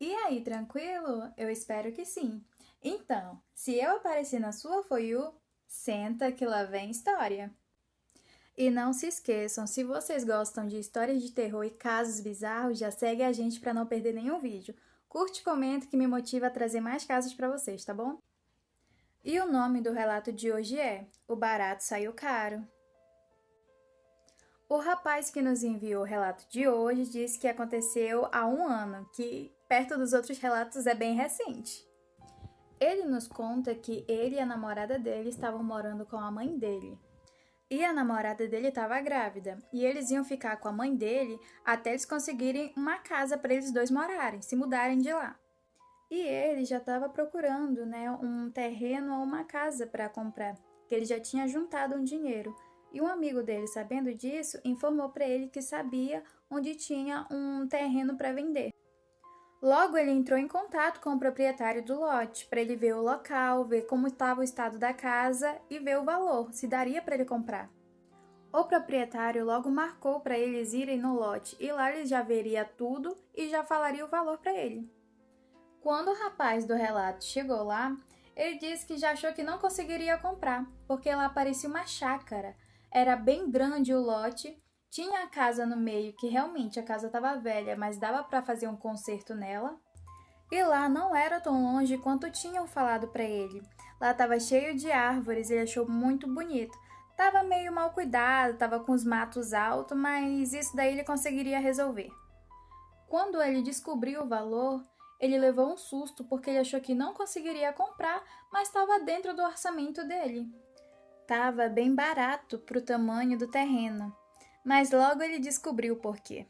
E aí, tranquilo? Eu espero que sim. Então, se eu aparecer na sua For You, senta que lá vem história. E não se esqueçam, se vocês gostam de histórias de terror e casos bizarros, já segue a gente para não perder nenhum vídeo. Curte e comenta que me motiva a trazer mais casos para vocês, tá bom? E o nome do relato de hoje é O Barato Saiu Caro. O rapaz que nos enviou o relato de hoje disse que aconteceu há um ano, que perto dos outros relatos é bem recente. Ele nos conta que ele e a namorada dele estavam morando com a mãe dele. E a namorada dele estava grávida, e eles iam ficar com a mãe dele até eles conseguirem uma casa para eles dois morarem, se mudarem de lá. E ele já estava procurando, um terreno ou uma casa para comprar, que ele já tinha juntado um dinheiro. E um amigo dele, sabendo disso, informou para ele que sabia onde tinha um terreno para vender. Logo, ele entrou em contato com o proprietário do lote para ele ver o local, ver como estava o estado da casa e ver o valor, se daria para ele comprar. O proprietário logo marcou para eles irem no lote e lá ele já veria tudo e já falaria o valor para ele. Quando o rapaz do relato chegou lá, ele disse que já achou que não conseguiria comprar, porque lá parecia uma chácara. Era bem grande o lote, tinha a casa no meio, que realmente a casa estava velha, mas dava para fazer um conserto nela. E lá não era tão longe quanto tinham falado para ele. Lá estava cheio de árvores, ele achou muito bonito. Tava meio mal cuidado, tava com os matos altos, mas isso daí ele conseguiria resolver. Quando ele descobriu o valor, ele levou um susto porque ele achou que não conseguiria comprar, mas estava dentro do orçamento dele. Tava bem barato para o tamanho do terreno, mas logo ele descobriu o porquê.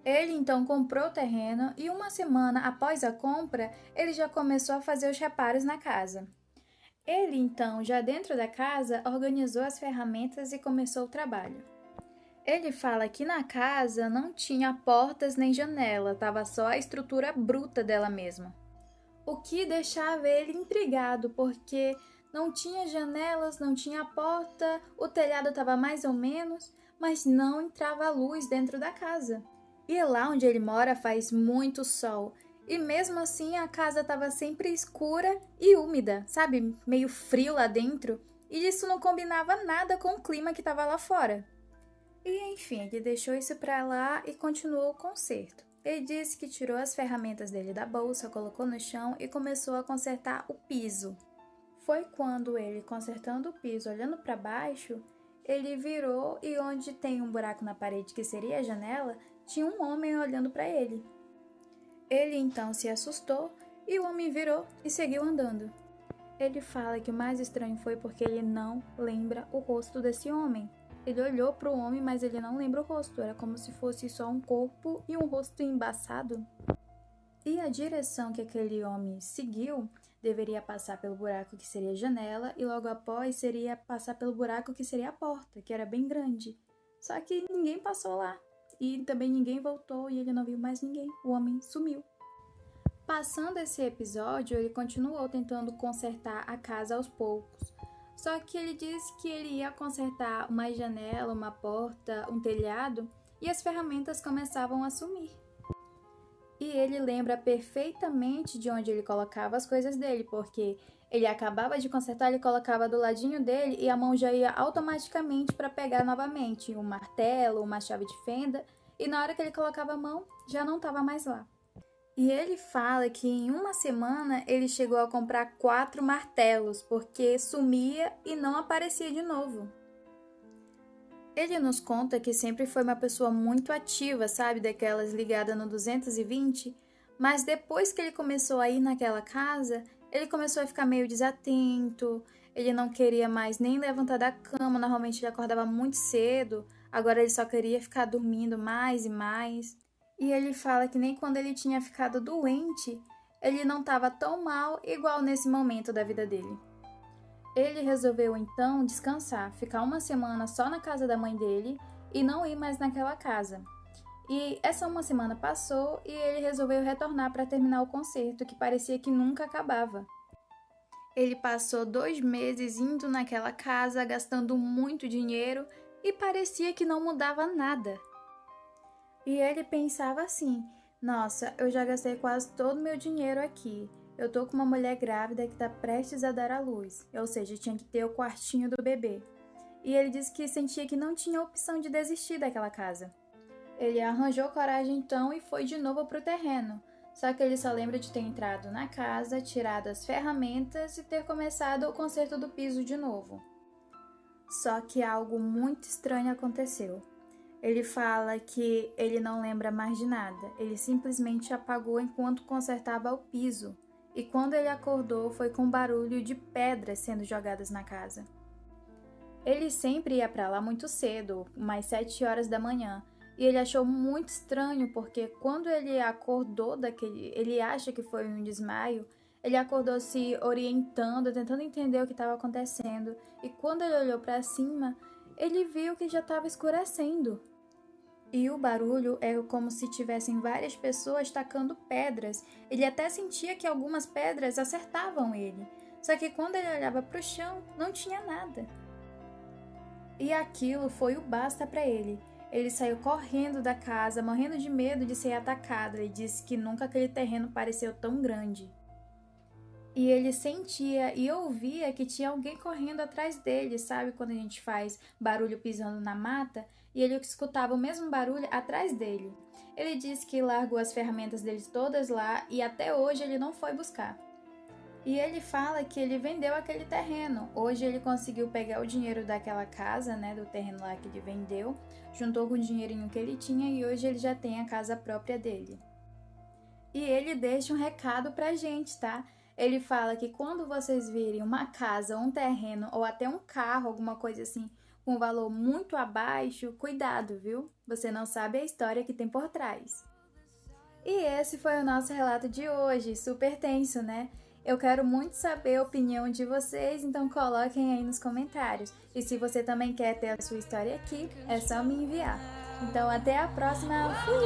Ele então comprou o terreno e uma semana após a compra, ele já começou a fazer os reparos na casa. Ele então, já dentro da casa, organizou as ferramentas e começou o trabalho. Ele fala que na casa não tinha portas nem janela, estava só a estrutura bruta dela mesma. O que deixava ele intrigado, porque não tinha janelas, não tinha porta, o telhado estava mais ou menos, mas não entrava luz dentro da casa. E lá onde ele mora faz muito sol, e mesmo assim a casa estava sempre escura e úmida, sabe? Meio frio lá dentro, e isso não combinava nada com o clima que estava lá fora. E enfim, ele deixou isso para lá e continuou o conserto. Ele disse que tirou as ferramentas dele da bolsa, colocou no chão e começou a consertar o piso. Foi quando ele, consertando o piso, olhando para baixo, ele virou e onde tem um buraco na parede que seria a janela, tinha um homem olhando para ele. Ele então se assustou e o homem virou e seguiu andando. Ele fala que o mais estranho foi porque ele não lembra o rosto desse homem. Ele olhou para o homem, mas ele não lembra o rosto. Era como se fosse só um corpo e um rosto embaçado. E a direção que aquele homem seguiu deveria passar pelo buraco que seria a janela e logo após seria passar pelo buraco que seria a porta, que era bem grande. Só que ninguém passou lá. E também ninguém voltou e ele não viu mais ninguém. O homem sumiu. Passando esse episódio, ele continuou tentando consertar a casa aos poucos. Só que ele disse que ele ia consertar uma janela, uma porta, um telhado e as ferramentas começavam a sumir. E ele lembra perfeitamente de onde ele colocava as coisas dele, porque ele acabava de consertar, ele colocava do ladinho dele e a mão já ia automaticamente para pegar novamente um martelo, uma chave de fenda, e na hora que ele colocava a mão, já não estava mais lá. E ele fala que em uma semana ele chegou a comprar 4 martelos, porque sumia e não aparecia de novo. Ele nos conta que sempre foi uma pessoa muito ativa, sabe, daquelas ligadas no 220, mas depois que ele começou a ir naquela casa, ele começou a ficar meio desatento, ele não queria mais nem levantar da cama, normalmente ele acordava muito cedo, agora ele só queria ficar dormindo mais e mais. E ele fala que nem quando ele tinha ficado doente, ele não estava tão mal igual nesse momento da vida dele. Ele resolveu então descansar, ficar uma semana só na casa da mãe dele e não ir mais naquela casa. E essa uma semana passou e ele resolveu retornar para terminar o concerto, que parecia que nunca acabava. Ele passou 2 meses indo naquela casa, gastando muito dinheiro e parecia que não mudava nada. E ele pensava assim: Nossa, eu já gastei quase todo o meu dinheiro aqui. Eu tô com uma mulher grávida que tá prestes a dar à luz, ou seja, tinha que ter o quartinho do bebê. E ele disse que sentia que não tinha opção de desistir daquela casa. Ele arranjou coragem então e foi de novo pro terreno. Só que ele só lembra de ter entrado na casa, tirado as ferramentas e ter começado o conserto do piso de novo. Só que algo muito estranho aconteceu. Ele fala que ele não lembra mais de nada, ele simplesmente apagou enquanto consertava o piso. E quando ele acordou foi com barulho de pedras sendo jogadas na casa. Ele sempre ia para lá muito cedo, umas 7 horas da manhã, e ele achou muito estranho porque quando ele acordou ele acha que foi um desmaio, ele acordou se orientando, tentando entender o que estava acontecendo, e quando ele olhou para cima, ele viu que já estava escurecendo. E o barulho era como se tivessem várias pessoas tacando pedras. Ele até sentia que algumas pedras acertavam ele. Só que quando ele olhava para o chão, não tinha nada. E aquilo foi o basta para ele. Ele saiu correndo da casa, morrendo de medo de ser atacado. Ele disse que nunca aquele terreno pareceu tão grande. E ele sentia e ouvia que tinha alguém correndo atrás dele, sabe? Quando a gente faz barulho pisando na mata, e ele escutava o mesmo barulho atrás dele. Ele disse que largou as ferramentas dele todas lá e até hoje ele não foi buscar. E ele fala que ele vendeu aquele terreno. Hoje ele conseguiu pegar o dinheiro daquela casa, né, do terreno lá que ele vendeu, juntou com o dinheirinho que ele tinha e hoje ele já tem a casa própria dele. E ele deixa um recado pra gente, tá? Ele fala que quando vocês virem uma casa, um terreno ou até um carro, alguma coisa assim, com um valor muito abaixo, cuidado, viu? Você não sabe a história que tem por trás. E esse foi o nosso relato de hoje, super tenso, né? Eu quero muito saber a opinião de vocês, então coloquem aí nos comentários. E se você também quer ter a sua história aqui, é só me enviar. Então até a próxima. Fui!